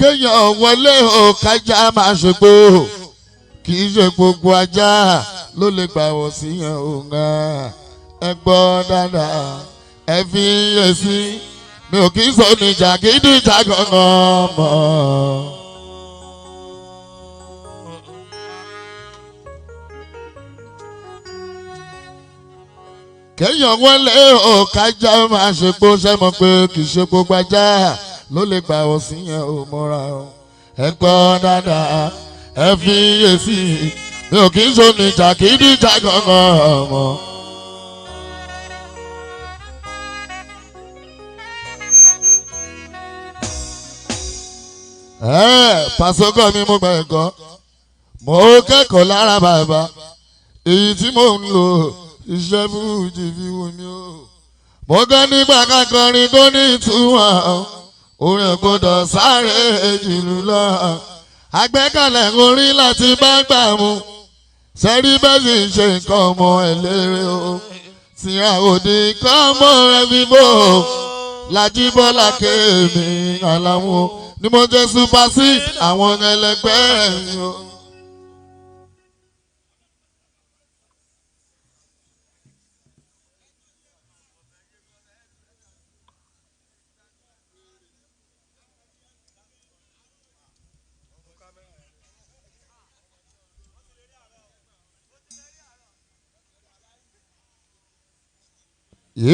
kéèyàn wọlé o kájà máa ṣègbò kì í ṣe gbogbo ajá ló lè gbà wọ̀ síyàn òun ẹ gbọ́ dáadáa ẹ fi yé sí mi ò kì í sọ ní jàgídíjàgan mọ́. kéèyàn wọlé o kájà máa ṣègbò sẹ́mọ̀ pé kì í ṣe gbogbo ajá ló lè gbà wọ̀ síyàn òun mọ́ra o ẹ gbọ́ dáadáa ẹ fi yé sí mi ò kì í sọ ní jàgídíjàgan mọ́. Pàṣọkọ mi mo gbà ẹ̀kọ́ mo kẹ́kọ̀ọ́ lára bàbá èyí tí mò ń lò iṣẹ́ fújì fi wù mí o. Mo gbọ́ nígbà kakọrin tó ní ìtumọ̀ orin gbọ́dọ̀ sáré jùlù lọ. Àgbékalẹ̀ orin láti bá gbà mú sẹ́rí bẹ́ẹ̀ sì ń ṣe nǹkan ọmọ ẹlẹ́rẹ́ o. Tí a ò ní kọ́ ọmọ rẹ̀ fi bò Lájíbọ́lá kéèmí Àlàmú ni mo jẹ́ supersede àwọn ẹlẹgbẹ́ mi o.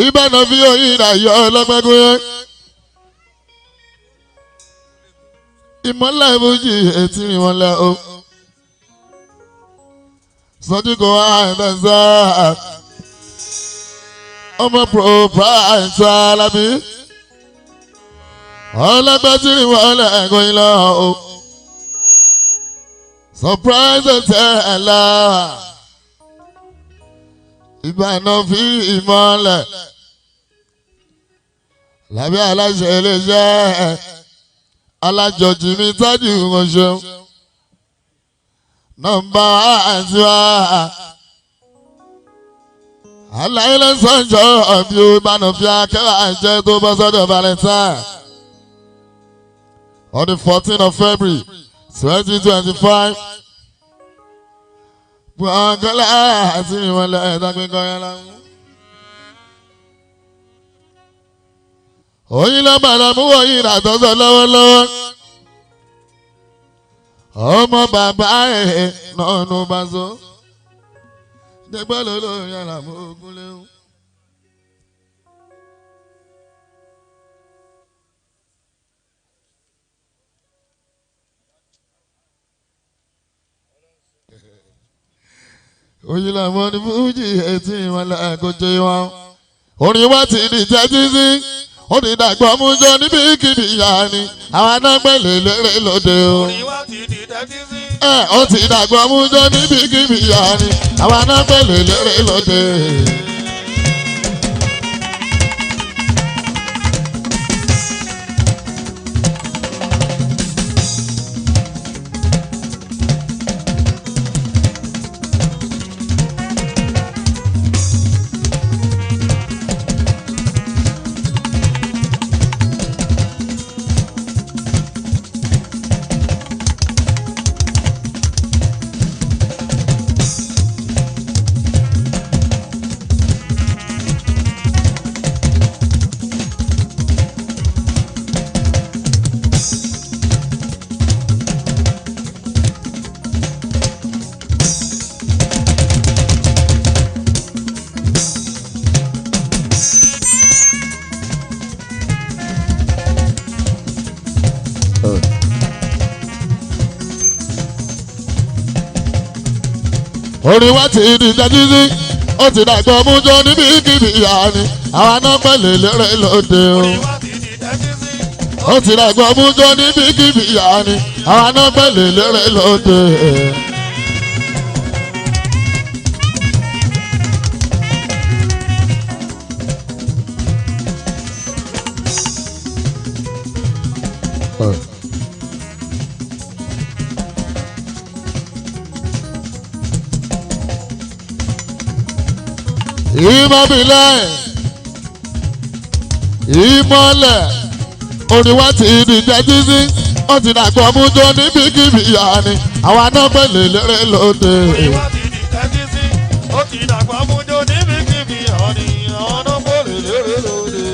Ìbànú fi oyin ìdáyọ̀ ọlọ́gbẹ́gun yẹn. Ìmọ̀lẹ̀ Fuji etí ìmọ̀lẹ̀ o. Sọ́dúnkọ̀ àìbẹ̀sà ọmọ proprietor Alábí. Ọlọ́gbẹ́ tí ìmọ̀lẹ̀ ẹ̀gọ́ yìí lọ o. Surprise tẹ̀lá. Ìbànú fi ìmọ̀lẹ̀. Lábẹ́ aláṣẹ iléeṣẹ́. Alájọjì mi tọ́jú wọn ṣeun nọ́mbà àti wá aláìlẹ̀ sọ́njọ́ ọ̀bí ìbànú fi akẹ́wà jẹ́ tó bọ́ sọ́dọ̀ Valentine on the 14th of February 2025 gbọ̀ngànlá àti ìwọ̀nlẹ̀ ẹ̀dàgbẹ́kọ̀ yẹn láwọn. Oyin ló bàrà mú oyin ìdàtọ́sọ lọ́wọ́lọ́wọ́. Ọmọ bàbá ẹ̀ náà ló bá so. Dẹ́gbẹ́ ló ló yàrá mú ogun léwu. Oyin làwọn ní Fuji etí ìwọ̀nlẹ̀ ẹ̀kọ́jọ́ wọn. Orin wa ti di tẹ́tí sí. Ó ti dàgbọ́ mú jọ níbikíbi ìyá ni àwọn anágbẹ́lẹ̀ lérè lóde o. Ó ti dàgbọ́ mú jọ níbikíbi ìyá ni àwọn anágbẹ́lẹ̀ lérè lóde. Orin wa ti di dájú sí, ó ti dàgbọ́ mú jọ níbikíbi ìyá ni àwọn anágbẹ́lẹ̀ lérè lóde o. Ó ti dàgbọ́ mú jọ níbikíbi ìyá ni àwọn anágbẹ́lẹ̀ lérè lóde. Ìmọ̀bílẹ̀ ìmọ̀lẹ̀ orin wa ti di dájú sí. ó ti dàgbọ́ mú jó níbikíbi ìyá ni àwa náà pèlè lérè lóde. Oríwá ti di tẹ́tí sí, ó ti dàgbà mújó níbikíbi ọ̀nì àwọn náà pèlè lérè lóde.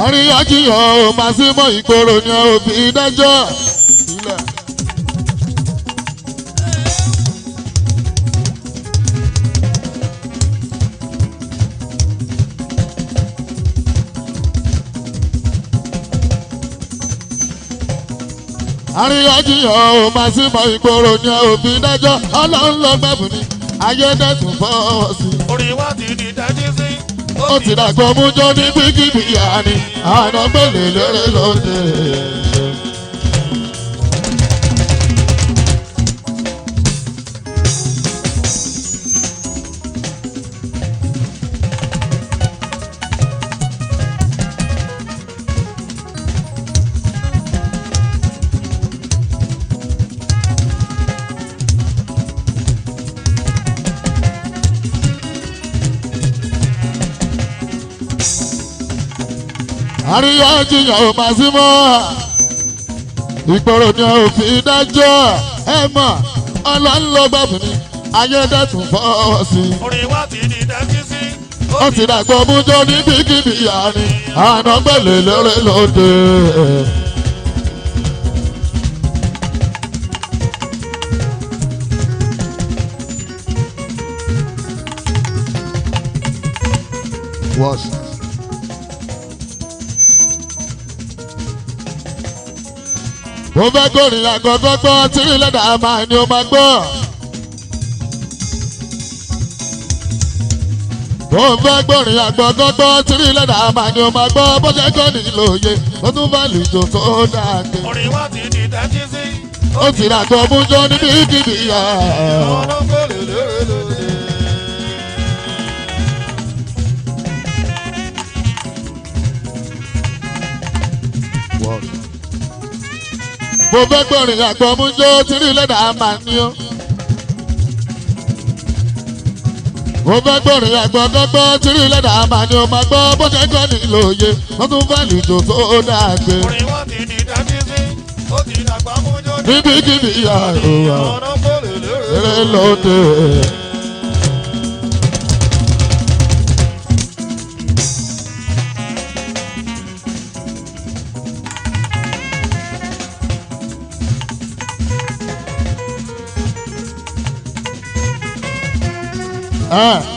àríyànjiyàn ò máa sí mọ́ ìgboro ni òbí dájọ́ sílẹ̀. àríyànjiyàn ò máa sí mọ́ ìgboro ni òbí dájọ́ ọlọ́run ló gbẹ̀bùn ni ayédètún fọwọ́ sí. Oríwá ti di tẹ́tí sí. ó ti dàgbọ́ mú jọ níbikíbi ìyá ni àná pèlè lérè lóde. àríyànjiyàn ò máa sí mọ́ ìgboro ni òfin dájọ́ ẹ mọ̀ ọlọ́run ló gbẹ̀bùn ni ayédètún fọwọ́ sí. Oríwá ti di tẹ́tí sí. ó ti dàgbọ́ mú jọ níbikíbi ìyá ni àná pèlè lérè lóde. Wash. mo fẹ́ gòrìn àgọ́gọ́ gbọ́ tírí lẹ́dà máa ni ó máa gbọ́. mo fẹ́ gòrìn àgọ́gọ́ gbọ́ tírí lẹ́dà máa ni ó máa gbọ́ bó ṣe kọ́ nílò òye ó tún bá lùjọ tó dáadé. Oríwá ti di tẹ́tí sí. ó ti dàgbọ́ mú jọ níbikíbi ìyá. àwọn náà pèlè lérè lóde. mo fẹ́ gbọ́rin àgbọ̀ mú jó tírí lẹ́dà máa ní ó. mo fẹ́ gbọ́rin àgbọ̀ gbọ́gbọ́ tírí lẹ́dà máa ní ó máa gbọ́ bó ṣe kọ́ nílò òye wọ́n tún fẹ́ lùjọ tó dáadé. Oríwá ti di tẹ́tí sí. ó ti dàgbà mújó níbikíbi ìyá ìwà àwọn náà pèlè lérè lóde.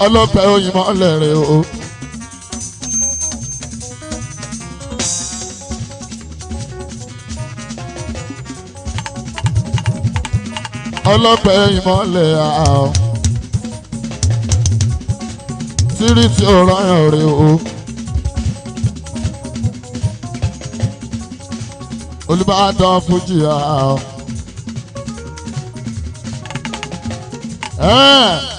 ọlọ́pẹ́ òyìnbó lẹ́rẹ̀ o. ọlọ́pẹ́ òyìnbó lẹ́ o. tírí tí ó rán rẹ̀ o. Olubadan Fuji o.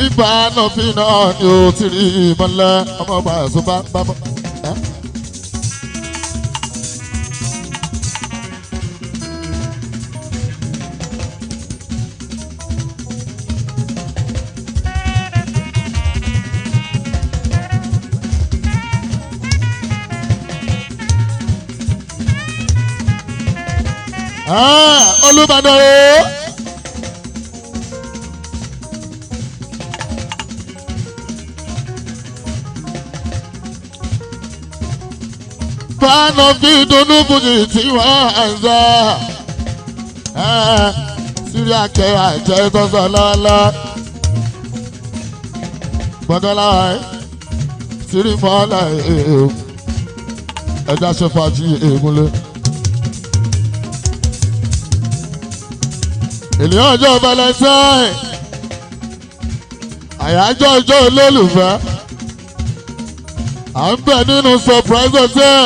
Ìgbà náà fi náà ni ó ti rí ìmọ̀lẹ́ ọmọ ọba ẹ̀sùn bá ń bá bọ́. Olubadan o. Fáànà fi dunu Fuji tí wọ́n ń sọ. Sírí àkẹ́ àjẹ́ tó sọ lọ́lọ́. Gbọ́dọ̀lá sírí mọ́lá ẹja ṣe fàájì ègúnlé. Ènìyàn ọjọ́ Valentine. Àyájọ́ ọjọ́ olólùfẹ́. À ń bẹ̀ nínú surprise hotel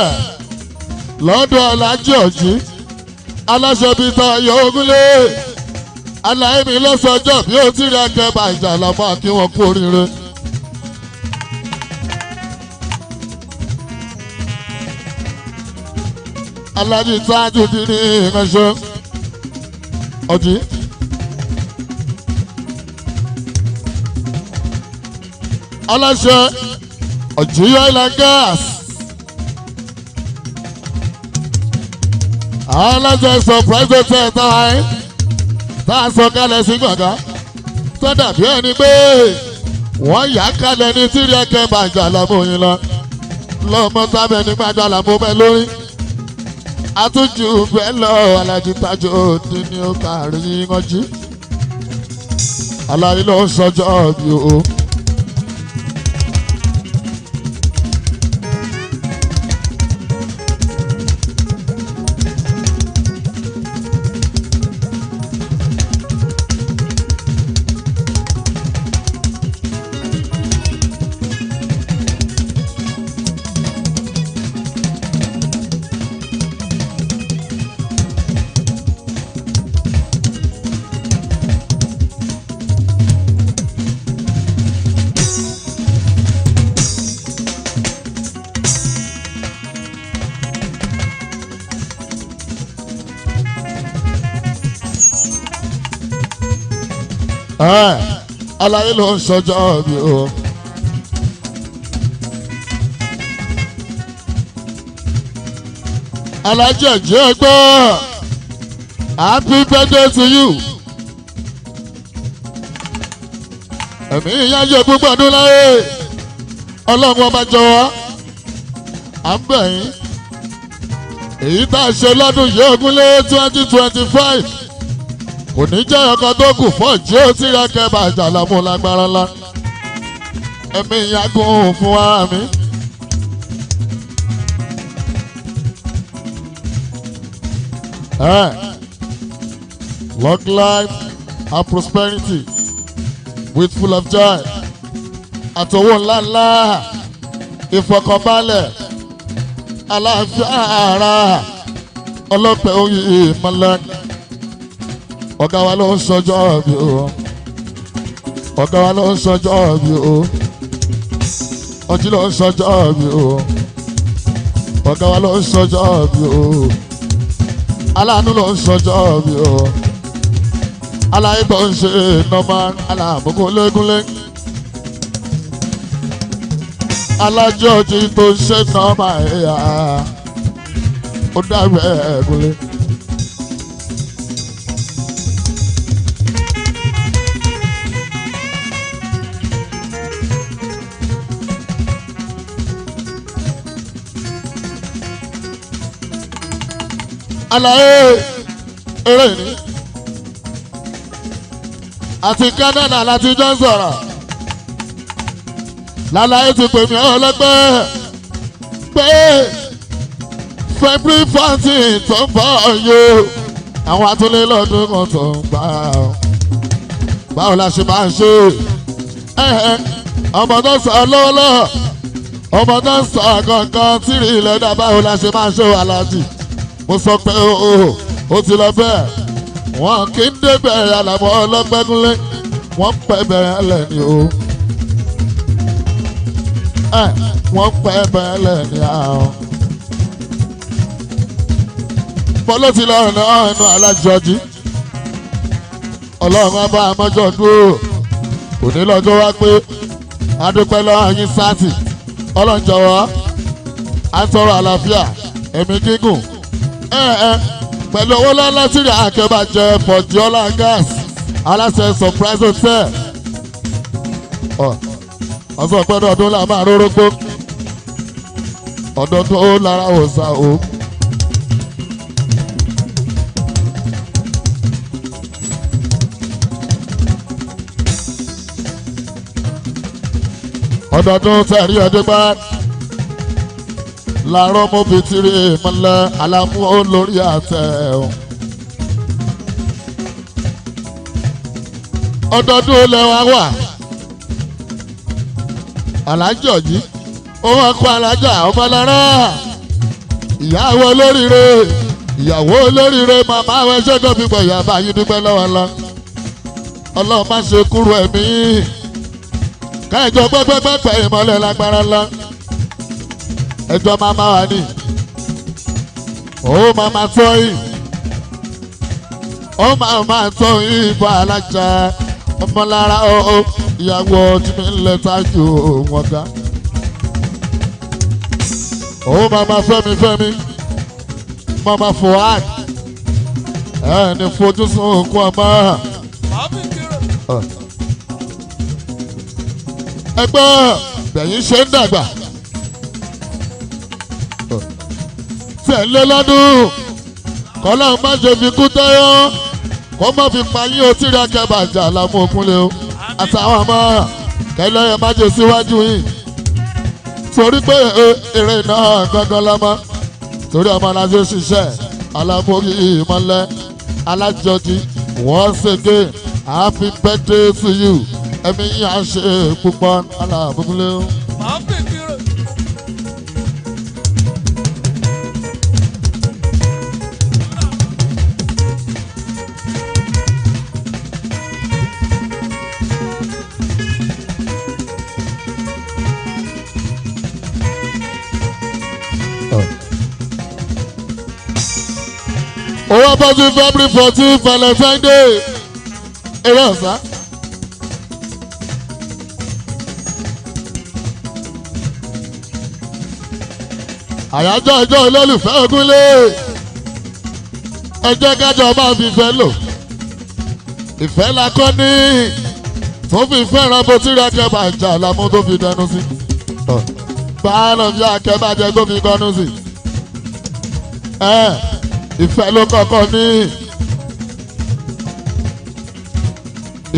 lọ́dọ̀ Alhaji Ọ̀jí aláṣẹ bíi ta ayọ̀ ogúnlé aláìní lọ́sọjọ́ bí ó ti rí akẹ́bà ìjà lọ́mọ kí wọ́n kú oríire. Alhaji Tájù ti ní ìránṣẹ́ ọjí. aláṣẹ ọjí oil and gas. aláṣẹ surprise hotel táwọn tá a sọ kalẹ̀ sí gbọ̀ngàn tó dàbí ẹni pé wọ́n yà á kalẹ̀ ní tírí ẹ̀kẹ́ bàjẹ́ àlàmú yín lọ lọ́mọ sábẹ́ ní gbàjọ́ àlàmú bẹ́ẹ̀ lórí àtúntò bẹ́ẹ̀ lọ alájí tájú òdì ní ó kárí yanjú aláyé ló ń sọjọ́ bí o. aláyé ló ń sọjọ́ bí o. alájẹ jẹ́ gbọ́ happy birthday to you. ẹ̀mí ìyájọ́ púpọ̀ ọdún láyé ọlọ́run ọba jọ̀wọ́ à ń bẹ̀ yín èyí tá a ṣe lọ́dún yìí ogúnlé 2025 kò ní jẹ́ ọkọ̀ tó kù fún ọ̀jí ó ti rẹ́kẹ́ bàjẹ́ àlàmú lágbára ńlá ẹ̀mí ìyàgùn fún ara mi. Long life and prosperity with full of joy àtọwọ́ ńláńlá ìfọkànbalẹ̀ àlàáfíà ara ọlọ́pẹ̀ oyè ìmọ̀lẹ́. ọ̀gá wa ló ń sọjọ́ bí o ọ̀gá wa ló ń sọjọ́ bí o ọjí ló ń sọjọ́ bí o ọ̀gá wa ló ń sọjọ́ bí o aláàánú ló ń sọjọ́ bí o aláyé tó ń ṣe nọ́mà aláàbòkó légúnlé alájọ́ ọjí tó ń ṣe nọ́mà ẹ̀yà ó dàbí ẹ̀gúnlé. àlàyé eré ni àti Canada láti jọ sọ̀rọ̀ lálàyé ti pè mí ọlọ́gbẹ́ pé February 14 tó ń bọ̀ yóò àwọn atúlé lọ́dún kan tó ń gbà ọ́ báwo la ṣe máa ṣe ọmọ tó sọ lọ́wọ́lọ́wọ́ ọmọ tó sọ kankan tìrì ilẹ̀ dá báwo la ṣe máa ṣe aláàjì. mo sọ pé ó ti lọ bẹ́ẹ̀ wọn kì í débẹ̀ àlàmọ́ ọlọ́gbẹ́gúnlé wọ́n pẹ́ bẹ̀rẹ̀ lẹ́ni o wọ́n pẹ́ bẹ̀rẹ̀ lẹ́ni àwọn. bọ́lá ti lọ rìn ọ̀nà alájọjí ọlọ́run ọba àmọ́jọ́ dúró òní lọ́jọ́ wá pé adúpẹ́ lọ́wọ́ yín sáàtì ọlọ́run jọ̀wọ́ à ń tọrọ àlàáfíà ẹ̀mí gígùn pẹ̀lú owó lọ́lá Tiri akẹ́bàjẹ́ Fọ̀díọ́lá gas aláṣẹ surprise hotel ọ̀sán pẹ́ẹ́dọ̀ ọdún là máa rórógbó ọdọọdún ó lára òòsà o. ọdọọdún tẹ̀rí ọdún gbá làárọ̀ mo fi Tiri ìmọ̀lẹ́ Alamu olórí àtẹ o. ọdọọdún olè wa wà alájọ yìí ó wá kó alájà ọmọlára ìyàwó olóríire ìyàwó olóríire màmá àwọn ẹṣẹ́ tó fi pọ̀ ìyàbá yìí dúpẹ́ lọ́wọ́ lọ ọlọ́run má ṣe kúrò ẹ̀mí káìjọ pẹ́pẹ́pẹ́ ìmọ̀lẹ́ lágbára lọ ẹjọ́ máma wà ní ó máma tọ́ yìí ó máa tọ́ ìbọn alájà ọmọlára ó ìyàwó tí mi ń lẹ tájú wọn ga. ó máa fẹ́mi máa Fuad ẹni fojú sunkún ọmọ. ẹgbẹ́ bẹ̀yìn ṣe ń dàgbà tẹ̀lé lọ́dún kọ́lá má ṣe fi kú tẹ́yọ́ kó má fi payín o tí rẹ̀ kẹ́bàjà Alamu Okunle o àtàwọn ọmọ kẹlẹ́ ẹ má jẹ síwájú yìí torí pé eré náà gangan lọ́mọ torí ọmọ náà ṣe ṣiṣẹ́ Alamu ìmọ̀lẹ́ alájọdí once again happy birthday to you ẹ̀mí yà ń ṣe púpọ̀ Alamu Okunle o. owó bọ́sí February 14 Valentine Day eré ọ̀sán. àyájọ́ ọjọ́ olólùfẹ́ Ògúnlé ẹ jẹ́ kájọ máa fi ìfẹ́ lò ìfẹ́ la kọ́ ní tó fi fẹ́ràn bó tí rẹ̀ kẹ́bàjà Alamu tó fi dẹnu sí báàlù bí akẹ́bàjẹ́ tó fi kọ́nu sí. ìfẹ́ ló kọ́kọ́ ní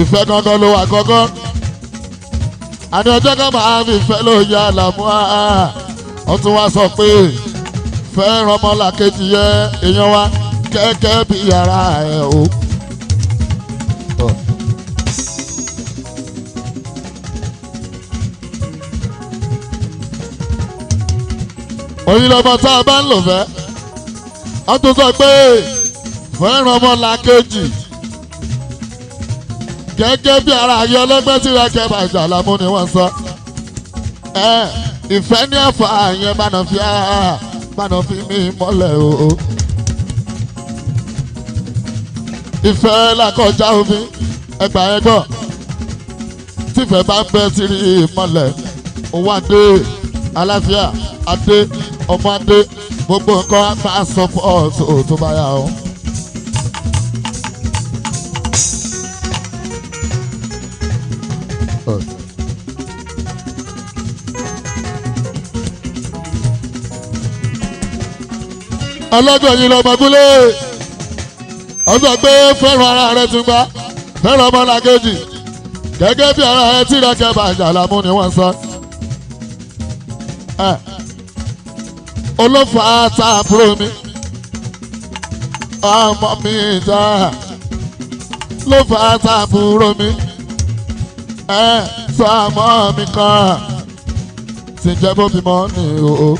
ìfẹ́ kankan ló wà kọ́kọ́ àní ọjọ́ kan máa fi ìfẹ́ ló yá Alamu wọ́n tún wá sọ pé fẹ́ràn ọmọlàkejì yẹ èèyàn wa kẹ́kẹ́ bí ara ẹ̀ o. oyin lọmọ tá a bá ń lò fẹ́ wọ́n tún sọ pé fẹ́ràn ọmọlàkejì gẹ́gẹ́ bí ara ayé ọlọ́gbẹ́ tí rẹ̀ kẹ́bàjà Alamu ni wọ́n sọ. ìfẹ́ ní àfà yẹn bánà fi mí mọ́lẹ̀ o. ìfẹ́ làkọjá omi ẹgbà yẹn gbọ́ tífẹ̀ bá ń bẹ́ sírí mọ́lẹ̀ òun adé àlàáfíà adé ọmọ adé gbogbo nǹkan máa sọ fún ọ tó bá yà ó. ọlọ́gbọ̀n yìí lọ́mọ Gúnlé ọ̀sọ̀ pé fẹ́ràn ara rẹ̀ tún gbá fẹ́ràn ọmọlàkejì gẹ́gẹ́ bí ara rẹ̀ tí rẹ̀ kẹ́bàjà Alamu ni wọ́n sọ. olófà tá a búrò mi ọmọ mi ta ló fà tá a búrò mi sọ ọmọ mi kan tí jẹ́ bó bímọ ní o.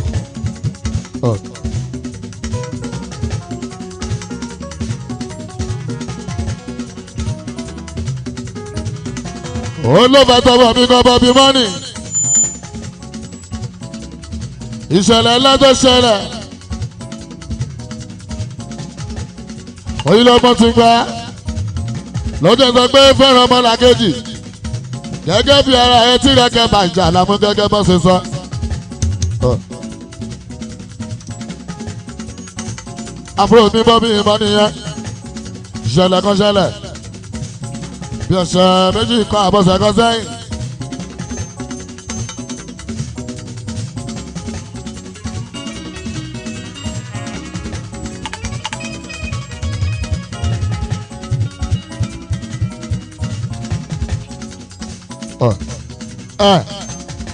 olófà tọwọ́ mi kan bọ́ bímọ ní. ìṣẹ̀lẹ̀ lọ́jọ́ ṣẹlẹ̀ oyinlọ́gbọ́n ti gbá lọ́jọ́ sọ pé fẹ́ràn ọmọlàkejì gẹ́gẹ́ bí ara ẹ tí rẹ̀ kẹ́bàjà Alamu gẹ́gẹ́ bọ́ ṣe sọ. àbúrò mi bọ́ bí ìbọn nìyẹn ìṣẹ̀lẹ̀ kan ṣẹlẹ̀ bí ọ̀sẹ̀ méjì kan àbọ̀sẹ̀ kan sẹ́yìn.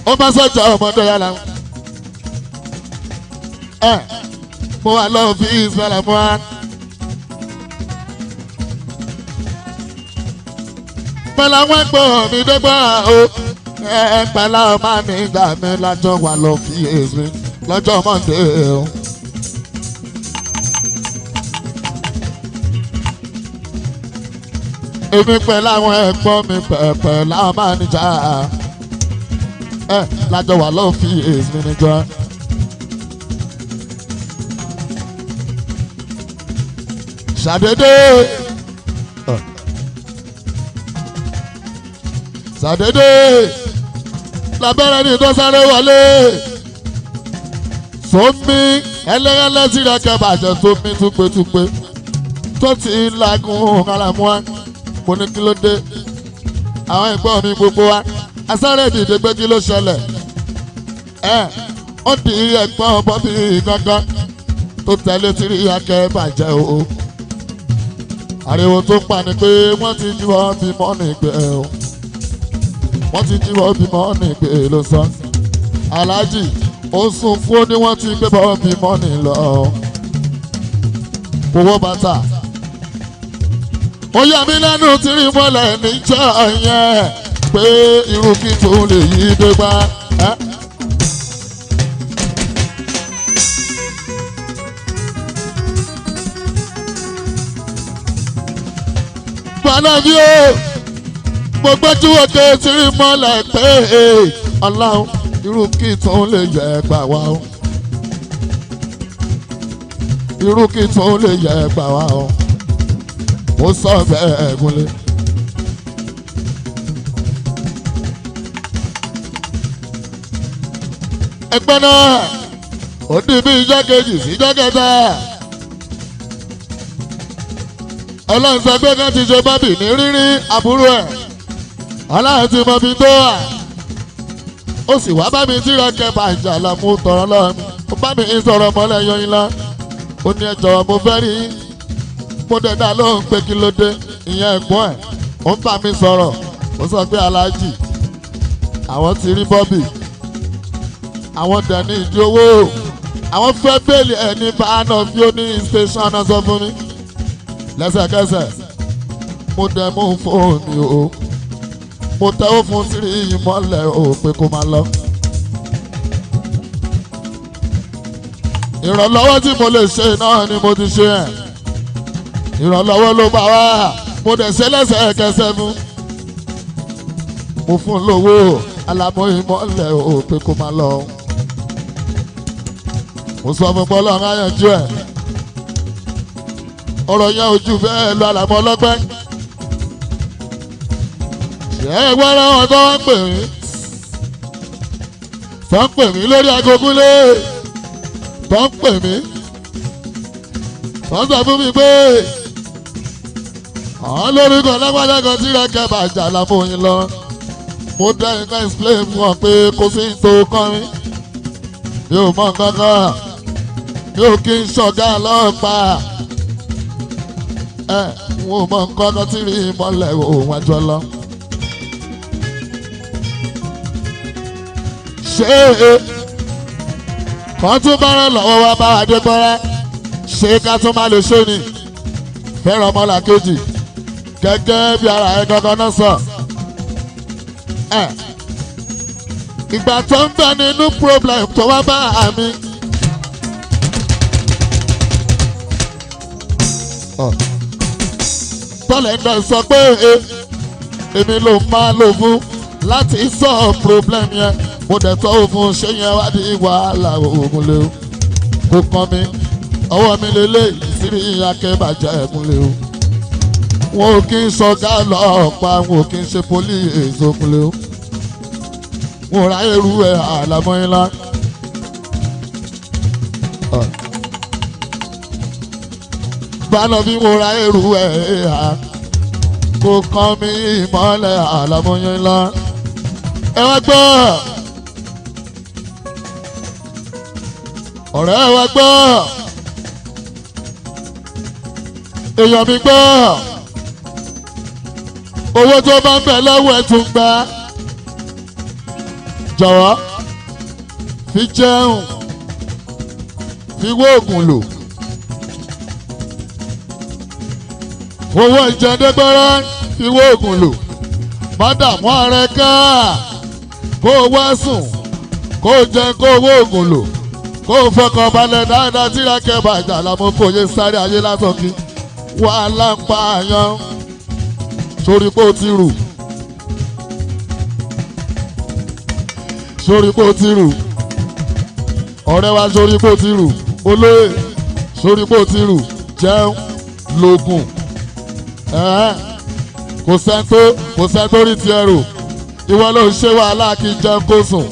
ó bá sọ̀tọ̀ ọmọdé yàrá mo wà lọ́wọ́ fi ìsọ̀rọ̀ mọ́ a. pẹ̀lú àwọn ẹ̀gbọ́n mi dẹ́gbọ́n o pẹ̀lú ọmọ mi ìgbà mi lájọ́ wà lọ fi èsì lọ́jọ́ mọ́ndé o. èmi pẹ̀lú àwọn ẹ̀gbọ́n mi pẹ̀pẹ̀ láwọn máa níjà lájọ wà lọ́ọ́ fi èsì níjọ. ṣàdédé sàdédé lábẹ́rẹ́ ní tó sáré wọlé sómi ẹlẹ́yẹlẹ́ tí rẹ̀ kẹ́ bàjẹ́ sómi túpetúpe tó ti lagun Alamu wa mo ní kí ló dé àwọn ẹ̀gbọ́n mi gbogbo wa asáré dìde pé kí ló ṣẹlẹ̀ ó di ẹ̀gbọ́n bọ́bí gángan tó tẹ̀lé Tiri akẹ́ bàjẹ́ o ariwo tó pa ni pé wọ́n ti jí wọ́n bí mọ́nì gbé o wọ́n ti jí wọ́n bí mọ́nì gbé ló sọ Alhaji ó sún fún ní wọ́n ti gbé bọ́ bí mọ́nì lọ owó bàtà ó yà mí lẹ́nu Tiri mọ́lẹ̀ níjọ́ yẹn pé irú kí tó lè yí dé gbá. Bàlàbí o mo gbójú òkè Tiri mọ́lẹ̀ pé Ọlọ́run irú kí tó lè yẹ gbà wá o irú kí tó lè yẹ gbà wá o mo sọ bẹ́ẹ̀ gúnlẹ̀. ẹgbẹ́ náà ó di bí ijọ́ kejì sí ijọ́ kẹta Ọlọ́run sọ pé ká ti ṣe bábì ní rírí àbúrò ẹ̀ Ọlọ́run ti mọ ibi tó wà ó sì wá bá mi tíra kẹfà ìjàlá mú tọrọ lọ́wọ́ mi ó bá mi sọ̀rọ̀ mọ́lẹ̀ yọyin lọ ó ní ẹ jọ̀wọ́ mo fẹ́ rí mo dẹ̀dá lóhùn pé kí ló dé ìyẹn ẹ̀gbọ́n ẹ̀ ó ń bá mi sọ̀rọ̀ ó sọ pé Alhaji àwọn ti rí bọ́bì àwọn dẹ̀ ní ìdí owó àwọn fẹ́ bẹ́ẹ̀lì ẹ̀ ní báánà bí ó ní station náà sọ fún mi lẹ́sẹ̀kẹsẹ̀ mo dẹ̀ mú fóònù o mo tẹ́wọ́ fún Tiri ìmọ́lẹ̀ o pé kó máa lọ. ìrànlọ́wọ́ tí mo lè ṣe náà ni mo ti ṣe ẹ̀ ìrànlọ́wọ́ ló bá wá mo dẹ̀ ṣe lẹ́sẹ̀kẹsẹ̀ mú mo fún lówó Alamu ìmọ́lẹ̀ o pé kó máa lọ. mo sọ fún bọ́lá ọ̀rọ̀ àyànjú ẹ̀ ọ̀rọ̀ yẹn ojú bẹ́ẹ̀ lọ Alamu ọlọ́gbẹ́ ṣé ẹ gbọ́dọ̀ wọn tó wọ́n pè mí lórí agogúnlé tó ń pè mí tó ń sọ fún mi pé àwọn lórúkọ lágbájá kan tí rẹ́kẹ̀ bàjẹ́ Alamu yín lọ mo dá nǹkan explain fún ọ pé kò sí tó kọrin mi ò mọ nǹkan kan mi ò kí n ṣọ̀gá ọlọ́pàá n ò mọ nǹkan kan tí rí ìmọ̀lẹ̀ òun àjọ lọ. ṣé kan tún bá rán lọ́wọ́ wá bá adé gbọ́rẹ́ ṣé ká tún máa lè ṣe ni fẹ́ràn ọmọlàkejì gẹ́gẹ́ bí ara ẹ̀ gangan náà sọ. ìgbà tó ń bẹ nínú problem tó wá bá àmì. tọ́lẹ̀ náà sọ pé èmi ló máa lò fún láti sọ problem yẹn mo dẹ̀ tọ́ òfin ṣé yẹn wá di wàhálà òògùn lé o kò kàn mí ọwọ́ mi lélẹ̀ Tiri akẹ́bàjẹ́ ẹ̀kún lé o wọn ò kí ń ṣọ̀gá ọlọ́pàá wọn ò kí ń ṣe police òkun lé o wọn ò ráyè rú ẹ̀ Alamu yín lá. báná bí mo ráyè rú ẹ̀ kò kàn mí ìmọ̀lẹ̀ Alamu yín lá. ẹ wá gbọ́ ọ̀rẹ́ ẹ wá gbọ́ èèyàn mi gbọ́ owó tó bá ń bẹ lọ́wọ́ ẹ̀ tún gbà jọ̀wọ́ fi jẹun fi wó oògùn lò owó ìjẹdẹgbẹrẹ fi wó oògùn lò má dààmú ààrẹ ká kó o wá sùn kó o jẹ kó o wó oògùn lò kó o fọkàn balẹ̀ dáadáa tí rákẹ́ bàjẹ́ Alamu kò yé sáré ayé lásán kí wàhálà ń pa àyàn sórí pé ó ti rù sórí pé ó ti rù ọ̀rẹ́ wa sórí pé ó ti rù olóyè sórí pé ó ti rù jẹun lògùn kò sẹ́ńtó rí tiẹ̀ rò ìwọ ló ń ṣe wàhálà kí n jẹun kó sùn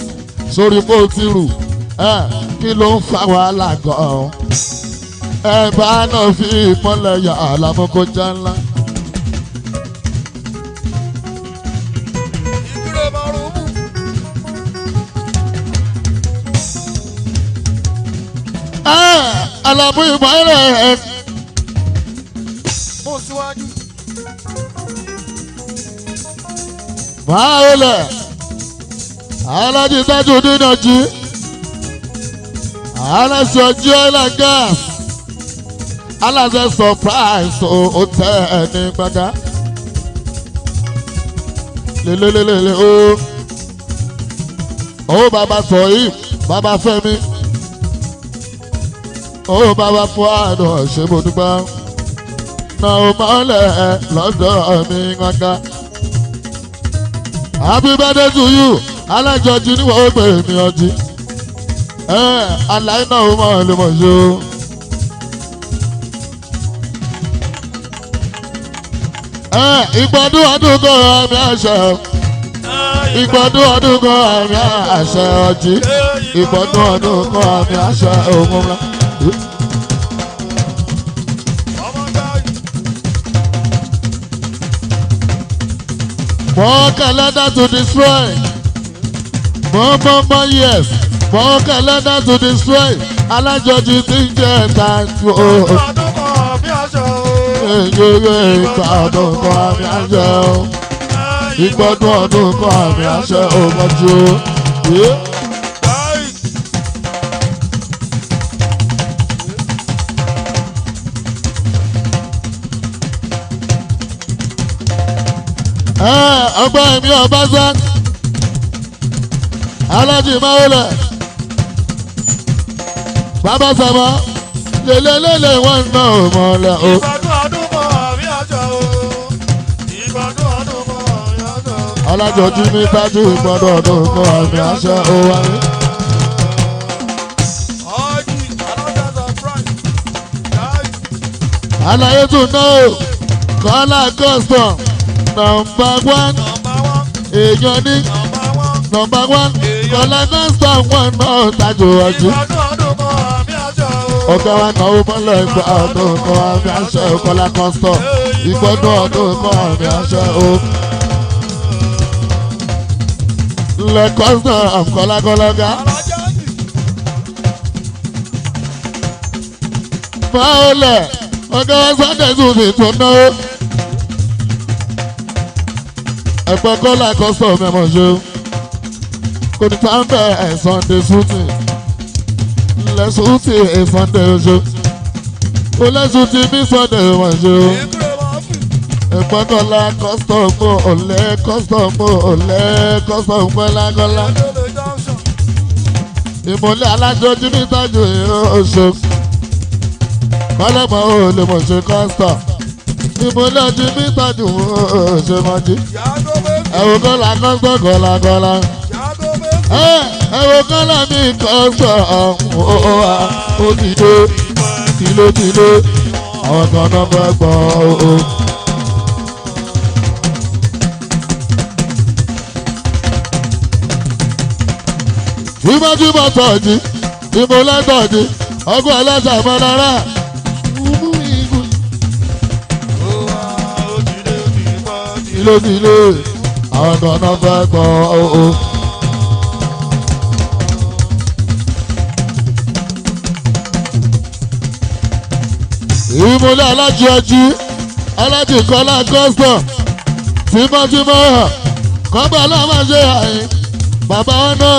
sórí bó ti rù kí ló ń fa wàhálà gan-an ẹ bá náà fi ìmọ̀lẹ̀ yà àlàmú kó jẹ́ ńlá. Alamu ìmọ̀lẹ̀ Mo síwájú. máa wọlé alájí tájú dínà jí aláṣẹ ọjọ́ ilẹ̀ gas aláṣẹ surprise ó tẹ ẹni gbàgá lélelélele ó bàbá sọ yìí bàbá Fẹ́mi ó bàbá fún àdùn ṣe mo dúpẹ́ náà ó mọ́lẹ̀ lọ́dọ̀ mi gbàgá. Happy birthday to you alájọjú ni wọ́n gbé mi ọjí aláìná ó mọ̀ lè mọ̀ ṣó. Ìgbọ́dún ọdún kan àmì àṣẹ ìgbọ́dún ọdún kan àmì àṣẹ ọjí ìgbọ́dún ọdún kan àmì àṣẹ òmùmá. More calendar to destroy. More years. More calendar to destroy. Alájọjú ti ń jẹ́ ìtajú. Ìgbọ́dún kan àmì àṣẹ o. Ìgbọ́dún ọdún kan àmì àṣẹ òmọ̀jú. Ọgbọ́n mi ọbaṣá alájì máwọlẹ̀ bàbá sàmọ́ lélẹ́lẹ́lẹ́ wọn náà ò mọ̀ọ́lẹ̀ o. Ìgbọ́dún ọdún kan àmì àṣẹ o. Ìgbọ́dún ọdún kan àmì àṣẹ o. Alájọjú mi tájú ìgbọ́dún ọdún kan àmì àṣẹ o wá ní. Àlàyé tún náà Kọ́lá custom #1 èèyàn ní #1 Kọ́lá custom wọn náà tájú ọjú. Ọ̀gá wa náwó mọ́lẹ̀ ìgbọ́dún kan àmì àṣẹ o Kọ́lá custom ìgbọ́dún ọdún kan àmì àṣẹ o. Le custom kọ́lákọ́lọ́gá. Fáwọlẹ̀ ọ̀gá wa Sunday tún fi tún náwó. Ẹ̀pẹ́ Kọ́lá custom mẹ́mọ̀ ṣe kò ní tán bẹ́ẹ̀ Sunday shooting lẹ́ shooting Sunday ṣe kò lẹ́ shooting bí Sunday mọ̀ ṣe ẹ̀pẹ́ Kọ́lá custom ọ̀lẹ́ custom ọ̀lẹ́ custom Kọ́lákọ́lá ìmọ̀lẹ́ alájọjú ní tájú oṣù kọ́lẹ́mọ̀ ò lè mọ̀ ṣe custom ìmọ̀lẹ́ ojú ní tájú oṣù mọ́jú. Ẹ̀wọ̀n Kọ́lá custom Kọ́lákọ́lá ẹ̀wọ̀n Kọ́lá mi custom ó ti dé tìlótìló àwọn kan náà fẹ́ gbọ́ o. Ìmọ̀júmọ̀ tọ̀jì ìmọ̀lẹ́ tọ̀jì ọgbọ́n ẹlẹ́sẹ̀ mọ́lára. Tìlótìló àwọn kan náà fẹ́ gbọ́ o. Ìmọ̀lẹ́ alájí ọjí alájí Kọ́lá custom tímọ́tímọ́ kọ́gbà náà máa ṣe àyìn bàbá wọn náà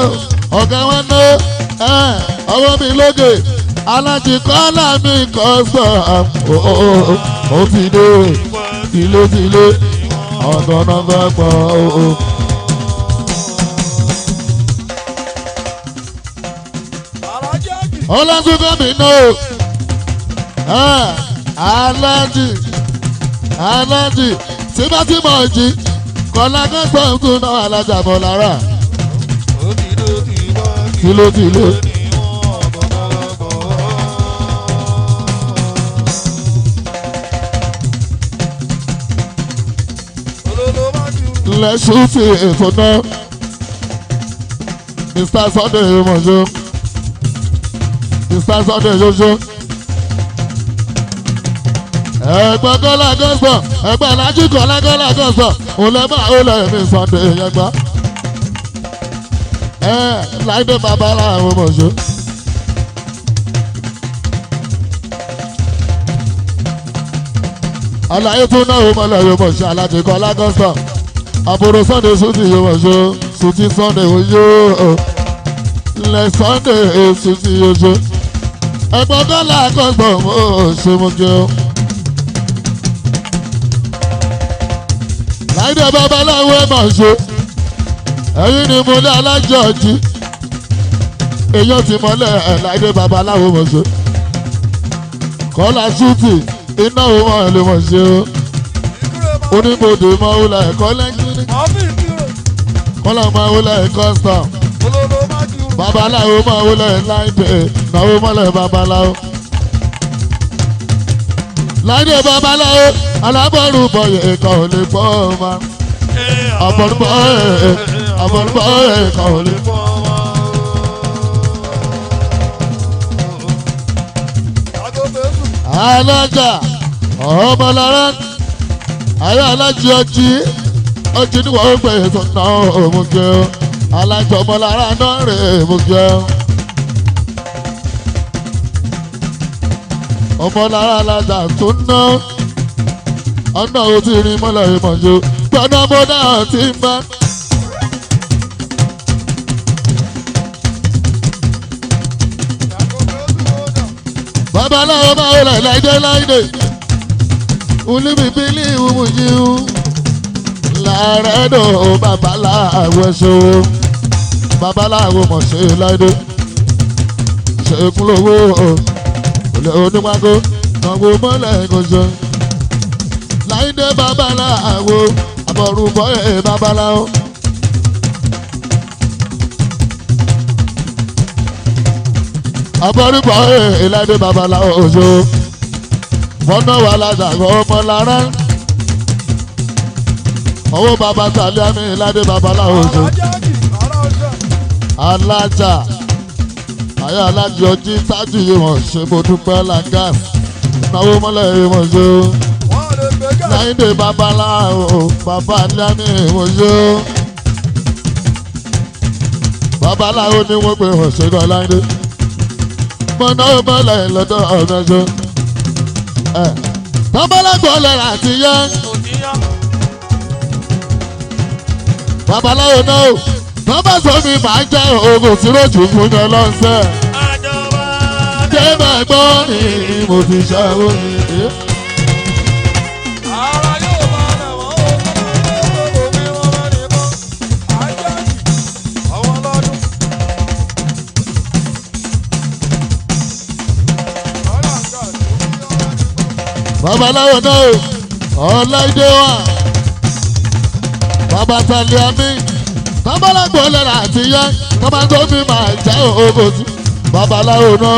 ọ̀gá wọn náà ọwọ́ mi lókè alájí Kọ́lá mi custom ó ti dé tìlótìló ọ̀gá náà fẹ́ pọ̀ o. Ọlọ́sùnkọ́ mi náà. Alájì tímọ́tímọ́ jí Kọ́lá custom tún náà alájà bọ̀ lára. Tìlótìló. lẹ́sùn sí ètò náà Mr. Sunday mọ̀ṣọ́ Mr. Sunday ṣoṣo ẹ̀gbọ́n kọ́lá gọ́sọ̀ ẹ̀gbọ́n alájú kọ́lá gọ́sọ̀ òun lẹ́ máa ó lẹ́ mi Sunday yẹn gbá láìdé babaláwo mọ̀ṣọ́. Àlàyé tó náà ó mọ̀lẹ́ yóò mọ̀ṣọ́ alájú kọ́lá gọ́sọ̀ àbúrò Sunday sùtì yóò mọ̀ṣọ́ sùtì Sunday yóò lẹ́ Sunday sùtì yóò ṣe ẹ̀gbọ́n kọ́lá gọ́sọ̀ mọ̀ ṣe mọ̀ jẹun. láìdé babaláwo ẹ̀ mọ̀ ṣe ẹ̀yin ni mo lé alájọ́ọ̀jì èèyàn ti mọ́lẹ̀ ẹ̀ láìdé babaláwo mọ̀ ṣe kọ́lá ṣúùtì iná òun ẹ̀ lè mọ̀ ṣe o oníbodè mọ́ wúlà ẹ̀kọ́ lẹ́kìnní kọ́lá mọ́ wúlà ẹ̀kọ́ sàn babaláwo mọ́ wúlà ẹ̀ láìdé náwó mọ́lẹ̀ babaláwo láìdé babaláwo alábọ̀rù bọ̀yẹ̀ ẹ̀kọ́ ò lè pọ̀ ọ́ àbọ̀rùbọ̀ ẹ̀ka ò lè fọ́ ọmọ. alájà ọmọlára ayé alájí ọjí ni wọ́n gbé ètò náà òmùgẹ́ alájà ọmọlára náà rè òmùgẹ́ ọmọlára alájà tó ná ọ̀nà òtí rí mọ́lẹ̀ ìmọ̀jọ́ gbọ́dọ̀ mo náà ti ń bá. babaláwo máa wọlé láìdé olùbíbílì ìwúwo yìí láàárẹ̀ dò babaláwo ẹ̀ṣọ́ babaláwo mọ̀ ṣe láìdé ṣèkúlówó olè oníwágó náwó mọ́lẹ̀ ẹ̀gọ́jọ́ láìdé babaláwo àbọ̀rùbọ̀ ẹ̀ babaláwo. àbọ̀rùbọ̀ ẹ̀ láìdé babaláwo oṣù fọ́nà wà ládàgọ́ ọmọlára owó baba tàlíàmì láìdé babaláwo oṣù alájà ayé alájọ jí tájì yìí wọ́n ṣe mo dúpẹ́ lágàs náwó mọ́lẹ̀ yìí wọ́n ṣe láìdé babaláwo baba tàlíàmì wọ́n ṣe babaláwo ni wọ́n gbé wọ́n ṣe gan láìdé mọ̀nà mọ́lẹ̀ lọ́dọ̀ ọ̀nà ṣe babaláwo lẹ́ra àti yá babaláwo náà bàbá sọ́mi máa ń jẹ́ oògùn tí lójú fún yẹn lọ́sẹ̀. jẹ́ máa gbọ́ ni mo ti ṣàwọ́ mi dé. ara yóò máa nà wọ́n ó kọ́ máa ń gbé omi wọn máa nìkan. ajáàjì àwọn ọlọ́dún. babaláwo náà ọláìdé wà bàbá tàlíàmì babaláwo lẹ́ra àti yá tọ́ba tó fi máa jẹ́ oògùn tí babaláwo náà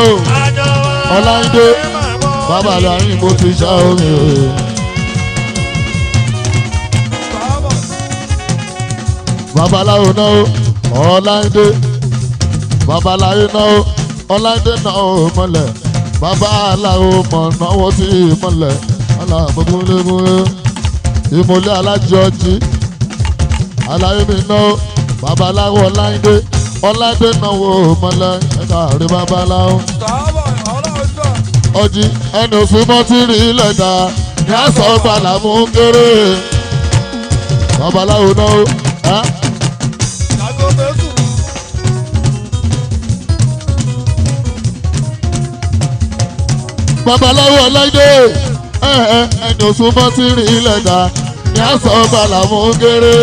ọláìdé babaláwo mo ti ṣá omi o. babaláwo náà ọláìdé babaláwo náà ọláìdé náà mọ́lẹ̀ babaláwo mọ̀ náwó tí mọ́lẹ̀ aláàbọ̀gúnlégúnlé ìmọ̀lẹ́ alájọ́jí aláyé mi náà babaláwo ọláìdé náwó mọ́lẹ̀ ẹ̀ka rí babaláwo. ọjí ẹni òsùnmọ́ tí rí ilẹ̀ dá ní àṣọ gbàlámù kéré babaláwo náà. babaláwo ọláìdé ẹni òsùnmọ́ tí rí ilẹ̀ dá ní àṣọ gbàlámù kéré.